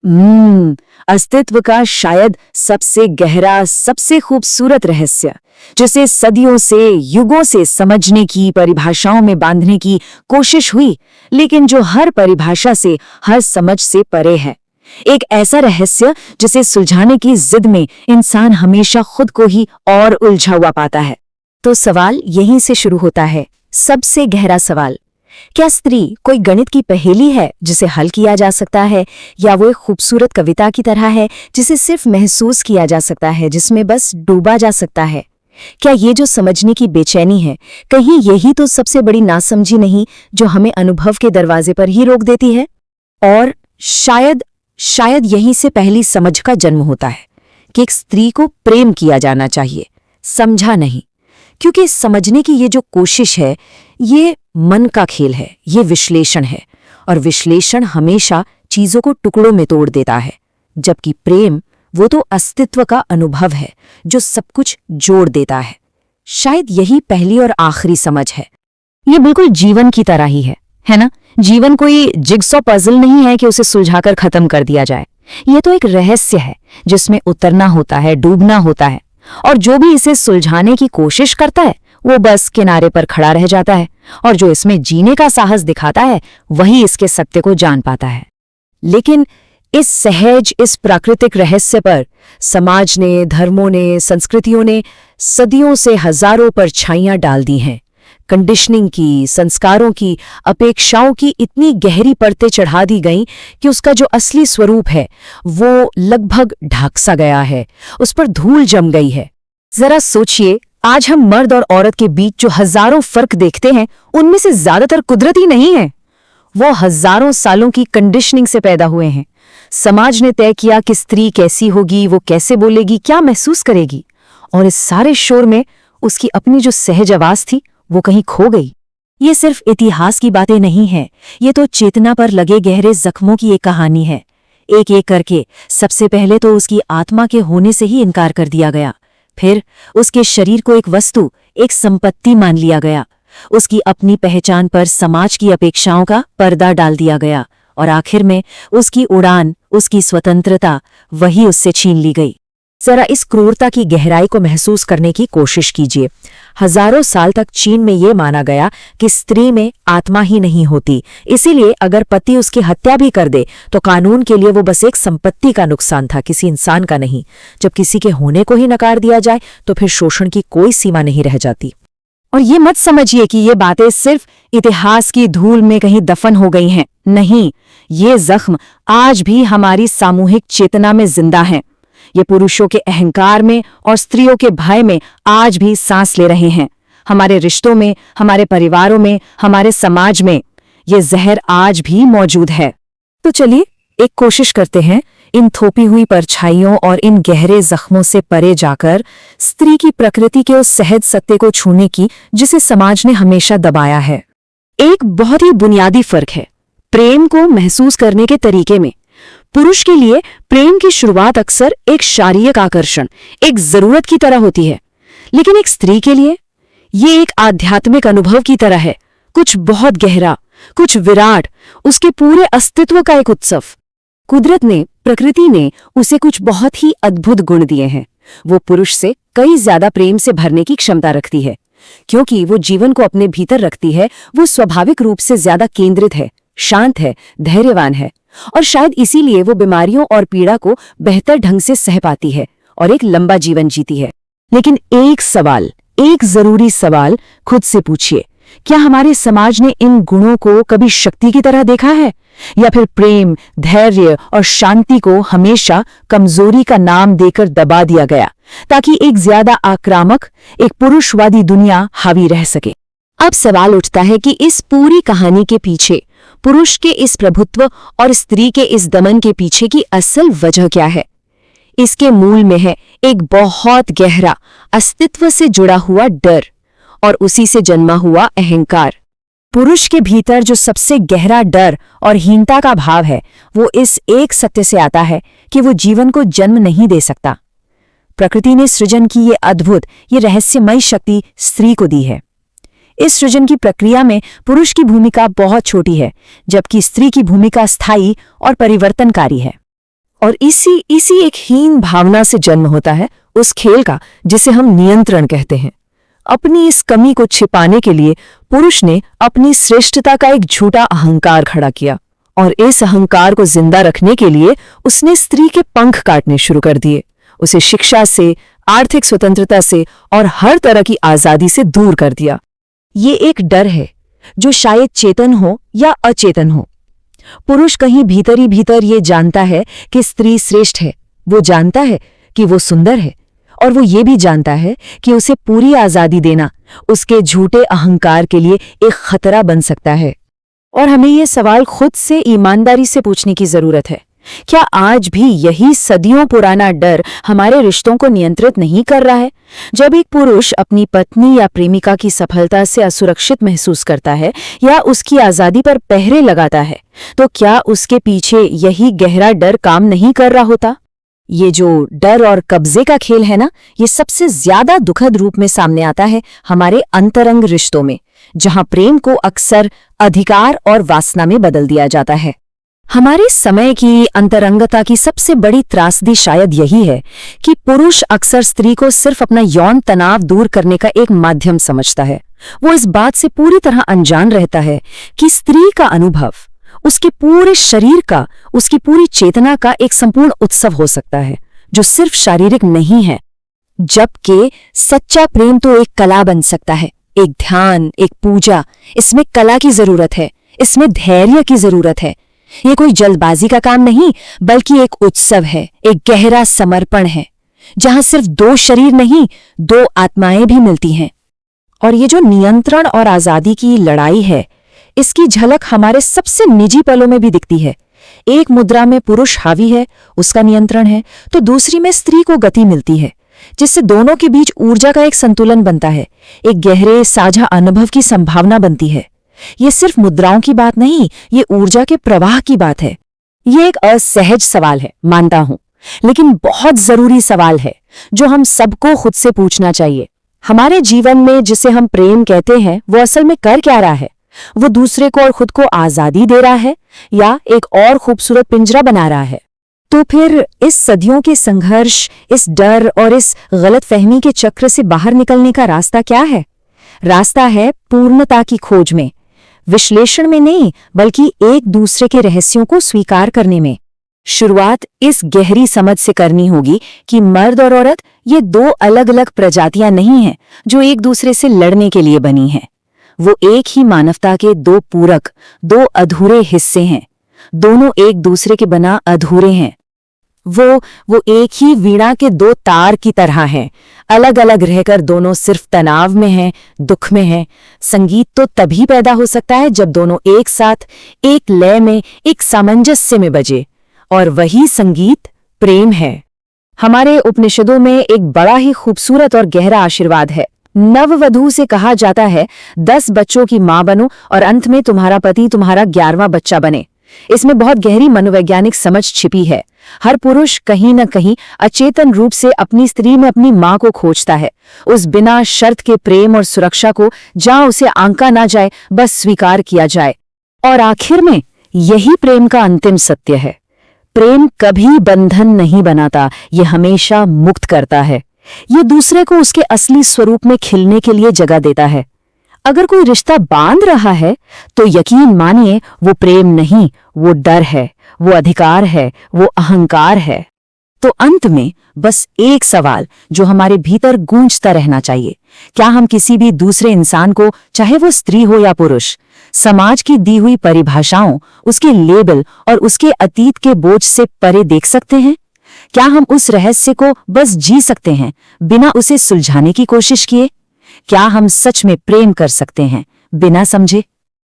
अस्तित्व का शायद सबसे गहरा, सबसे खूबसूरत रहस्य, जिसे सदियों से, युगों से समझने की, परिभाषाओं में बांधने की कोशिश हुई, लेकिन जो हर परिभाषा से, हर समझ से परे है। एक ऐसा रहस्य जिसे सुलझाने की जिद में इंसान हमेशा खुद को ही और उलझा हुआ पाता है। तो सवाल यहीं से शुरू होता है, सबसे गहरा सवाल। क्या स्त्री कोई गणित की पहेली है जिसे हल किया जा सकता है, या वो एक खूबसूरत कविता की तरह है जिसे सिर्फ महसूस किया जा सकता है, जिसमें बस डूबा जा सकता है? क्या ये जो समझने की बेचैनी है, कहीं यही तो सबसे बड़ी नासमझी नहीं जो हमें अनुभव के दरवाजे पर ही रोक देती है? और शायद यहीं से पहली समझ का जन्म होता है कि एक स्त्री को प्रेम किया जाना चाहिए, समझा नहीं। क्योंकि समझने की ये जो कोशिश है, ये मन का खेल है, ये विश्लेषण है, और विश्लेषण हमेशा चीजों को टुकड़ों में तोड़ देता है, जबकि प्रेम वो तो अस्तित्व का अनुभव है जो सब कुछ जोड़ देता है। शायद यही पहली और आखिरी समझ है। ये बिल्कुल जीवन की तरह ही है ना? जीवन कोई जिगसॉ पजल नहीं है कि उसे सुलझाकर खत्म कर दिया जाए। ये तो एक रहस्य है जिसमें उतरना होता है, डूबना होता है, और जो भी इसे सुलझाने की कोशिश करता है वो बस किनारे पर खड़ा रह जाता है, और जो इसमें जीने का साहस दिखाता है वही इसके सत्य को जान पाता है। लेकिन इस सहज, इस प्राकृतिक रहस्य पर समाज ने, धर्मों ने, संस्कृतियों ने सदियों से हजारों परछाइयां डाल दी हैं। कंडीशनिंग की, संस्कारों की, अपेक्षाओं की इतनी गहरी परतें चढ़ा दी गईं कि उसका जो असली स्वरूप है वो लगभग ढक सा गया है, उस पर धूल जम गई है। जरा सोचिए, आज हम मर्द और औरत के बीच जो हजारों फर्क देखते हैं, उनमें से ज्यादातर कुदरती नहीं है, वो हजारों सालों की कंडीशनिंग से पैदा हुए हैं। समाज ने तय किया कि स्त्री कैसी होगी, वो कैसे बोलेगी, क्या महसूस करेगी, और इस सारे शोर में उसकी अपनी जो सहज आवाज थी वो कहीं खो गई। ये सिर्फ इतिहास की बातें नहीं है, ये तो चेतना पर लगे गहरे जख्मों की एक कहानी है। एक एक करके सबसे पहले तो उसकी आत्मा के होने से ही इनकार कर दिया गया, फिर उसके शरीर को एक वस्तु, एक संपत्ति मान लिया गया, उसकी अपनी पहचान पर समाज की अपेक्षाओं का पर्दा डाल दिया गया, और आखिर में उसकी उड़ान, उसकी स्वतंत्रता वही उससे छीन ली गई। जरा इस क्रूरता की गहराई को महसूस करने की कोशिश कीजिए। हजारों साल तक चीन में ये माना गया कि स्त्री में आत्मा ही नहीं होती, इसीलिए अगर पति उसकी हत्या भी कर दे तो कानून के लिए वो बस एक संपत्ति का नुकसान था, किसी इंसान का नहीं। जब किसी के होने को ही नकार दिया जाए तो फिर शोषण की कोई सीमा नहीं रह जाती। और ये मत समझिए कि ये बातें सिर्फ इतिहास की धूल में कहीं दफन हो गई हैं। नहीं, ये जख्म आज भी हमारी सामूहिक चेतना में जिंदा हैं। ये पुरुषों के अहंकार में और स्त्रियों के भय में आज भी सांस ले रहे हैं। हमारे रिश्तों में, हमारे परिवारों में, हमारे समाज में ये जहर आज भी मौजूद है। तो चलिए एक कोशिश करते हैं, इन थोपी हुई परछाइयों और इन गहरे जख्मों से परे जाकर स्त्री की प्रकृति के उस सहज सत्य को छूने की जिसे समाज ने हमेशा दबाया है। एक बहुत ही बुनियादी फर्क है प्रेम को महसूस करने के तरीके में। पुरुष के लिए प्रेम की शुरुआत अक्सर एक शारीरिक आकर्षण, एक जरूरत की तरह होती है, लेकिन एक स्त्री के लिए ये एक आध्यात्मिक अनुभव की तरह है, कुछ बहुत गहरा, कुछ विराट, उसके पूरे अस्तित्व का एक उत्सव। कुदरत ने, प्रकृति ने उसे कुछ बहुत ही अद्भुत गुण दिए हैं। वो पुरुष से कई ज्यादा प्रेम से भरने की क्षमता रखती है, क्योंकि वो जीवन को अपने भीतर रखती है। वो स्वाभाविक रूप से ज्यादा केंद्रित है, शांत है, धैर्यवान है, और शायद इसीलिए वो बीमारियों और पीड़ा को बेहतर ढंग से सह पाती है और एक लंबा जीवन जीती है। लेकिन एक जरूरी सवाल खुद से पूछिए, क्या हमारे समाज ने इन गुणों को कभी शक्ति की तरह देखा है, या फिर प्रेम, धैर्य और शांति को हमेशा कमजोरी का नाम देकर दबा दिया गया ताकि एक ज्यादा आक्रामक, एक पुरुषवादी दुनिया हावी रह सके? अब सवाल उठता है कि इस पूरी कहानी के पीछे, पुरुष के इस प्रभुत्व और स्त्री के इस दमन के पीछे की असल वजह क्या है? इसके मूल में है एक बहुत गहरा, अस्तित्व से जुड़ा हुआ डर और उसी से जन्मा हुआ अहंकार। पुरुष के भीतर जो सबसे गहरा डर और हीनता का भाव है, वो इस एक सत्य से आता है कि वो जीवन को जन्म नहीं दे सकता। प्रकृति ने सृजन की ये अद्भुत, ये रहस्यमयी शक्ति स्त्री को दी है। इस सृजन की प्रक्रिया में पुरुष की भूमिका बहुत छोटी है, जबकि स्त्री की भूमिका स्थायी और परिवर्तनकारी है। और इसी एक हीन भावना से जन्म होता है उस खेल का जिसे हम नियंत्रण कहते हैं। अपनी इस कमी को छिपाने के लिए पुरुष ने अपनी श्रेष्ठता का एक झूठा अहंकार खड़ा किया, और इस अहंकार को जिंदा रखने के लिए उसने स्त्री के पंख काटने शुरू कर दिए। उसे शिक्षा से, आर्थिक स्वतंत्रता से और हर तरह की आजादी से दूर कर दिया। ये एक डर है जो शायद चेतन हो या अचेतन हो। पुरुष कहीं भीतर ही भीतर ये जानता है कि स्त्री श्रेष्ठ है, वो जानता है कि वो सुंदर है, और वो ये भी जानता है कि उसे पूरी आजादी देना उसके झूठे अहंकार के लिए एक खतरा बन सकता है। और हमें ये सवाल खुद से ईमानदारी से पूछने की जरूरत है, क्या आज भी यही सदियों पुराना डर हमारे रिश्तों को नियंत्रित नहीं कर रहा है? जब एक पुरुष अपनी पत्नी या प्रेमिका की सफलता से असुरक्षित महसूस करता है या उसकी आजादी पर पहरे लगाता है, तो क्या उसके पीछे यही गहरा डर काम नहीं कर रहा होता? ये जो डर और कब्जे का खेल है ना, ये सबसे ज्यादा दुखद रूप में सामने आता है हमारे अंतरंग रिश्तों में, जहां प्रेम को अक्सर अधिकार और वासना में बदल दिया जाता है। हमारे समय की अंतरंगता की सबसे बड़ी त्रासदी शायद यही है कि पुरुष अक्सर स्त्री को सिर्फ अपना यौन तनाव दूर करने का एक माध्यम समझता है। वो इस बात से पूरी तरह अनजान रहता है कि स्त्री का अनुभव उसके पूरे शरीर का, उसकी पूरी चेतना का एक संपूर्ण उत्सव हो सकता है जो सिर्फ शारीरिक नहीं है। जबकि सच्चा प्रेम तो एक कला बन सकता है, एक ध्यान, एक पूजा। इसमें कला की जरूरत है, इसमें धैर्य की जरूरत है। ये कोई जल्दबाजी का काम नहीं, बल्कि एक उत्सव है, एक गहरा समर्पण है, जहां सिर्फ दो शरीर नहीं, दो आत्माएं भी मिलती हैं। और ये जो नियंत्रण और आजादी की लड़ाई है, इसकी झलक हमारे सबसे निजी पलों में भी दिखती है। एक मुद्रा में पुरुष हावी है, उसका नियंत्रण है, तो दूसरी में स्त्री को गति मिलती है, जिससे दोनों के बीच ऊर्जा का एक संतुलन बनता है, एक गहरे साझा अनुभव की संभावना बनती है। ये सिर्फ मुद्राओं की बात नहीं, ये ऊर्जा के प्रवाह की बात है। ये एक असहज सवाल है, मानता हूं, लेकिन बहुत जरूरी सवाल है जो हम सबको खुद से पूछना चाहिए। हमारे जीवन में जिसे हम प्रेम कहते हैं, वो असल में कर क्या रहा है? वो दूसरे को और खुद को आजादी दे रहा है या एक और खूबसूरत पिंजरा बना रहा है? तो फिर इस सदियों के संघर्ष, इस डर और इस गलतफहमी के चक्र से बाहर निकलने का रास्ता क्या है? रास्ता है पूर्णता की खोज में, विश्लेषण में नहीं, बल्कि एक दूसरे के रहस्यों को स्वीकार करने में। शुरुआत इस गहरी समझ से करनी होगी कि मर्द और औरत ये दो अलग अलग प्रजातियां नहीं हैं जो एक दूसरे से लड़ने के लिए बनी हैं। वो एक ही मानवता के दो पूरक, दो अधूरे हिस्से हैं। दोनों एक दूसरे के बिना अधूरे हैं। वो एक ही वीणा के दो तार की तरह हैं। अलग अलग रहकर दोनों सिर्फ तनाव में हैं, दुख में हैं। संगीत तो तभी पैदा हो सकता है जब दोनों एक साथ, एक लय में, एक सामंजस्य में बजे, और वही संगीत प्रेम है। हमारे उपनिषदों में एक बड़ा ही खूबसूरत और गहरा आशीर्वाद है। नववधू से कहा जाता है, 10 बच्चों की मां बनो और अंत में तुम्हारा पति तुम्हारा 11वां बच्चा बने। इसमें बहुत गहरी मनोवैज्ञानिक समझ छिपी है। हर पुरुष कहीं न कहीं अचेतन रूप से अपनी स्त्री में अपनी मां को खोजता है, उस बिना शर्त के प्रेम और सुरक्षा को जहां उसे आंका ना जाए, बस स्वीकार किया जाए। और आखिर में यही प्रेम का अंतिम सत्य है। प्रेम कभी बंधन नहीं बनाता, ये हमेशा मुक्त करता है। ये दूसरे को उसके असली स्वरूप में खिलने के लिए जगह देता है। अगर कोई रिश्ता बांध रहा है तो यकीन मानिए वो प्रेम नहीं, वो डर है, वो अधिकार है, वो अहंकार है। तो अंत में बस एक सवाल जो हमारे भीतर गूंजता रहना चाहिए, क्या हम किसी भी दूसरे इंसान को, चाहे वो स्त्री हो या पुरुष, समाज की दी हुई परिभाषाओं, उसके लेबल और उसके अतीत के बोझ से परे देख सकते हैं? क्या हम उस रहस्य को बस जी सकते हैं बिना उसे सुलझाने की कोशिश किए? क्या हम सच में प्रेम कर सकते हैं बिना समझे?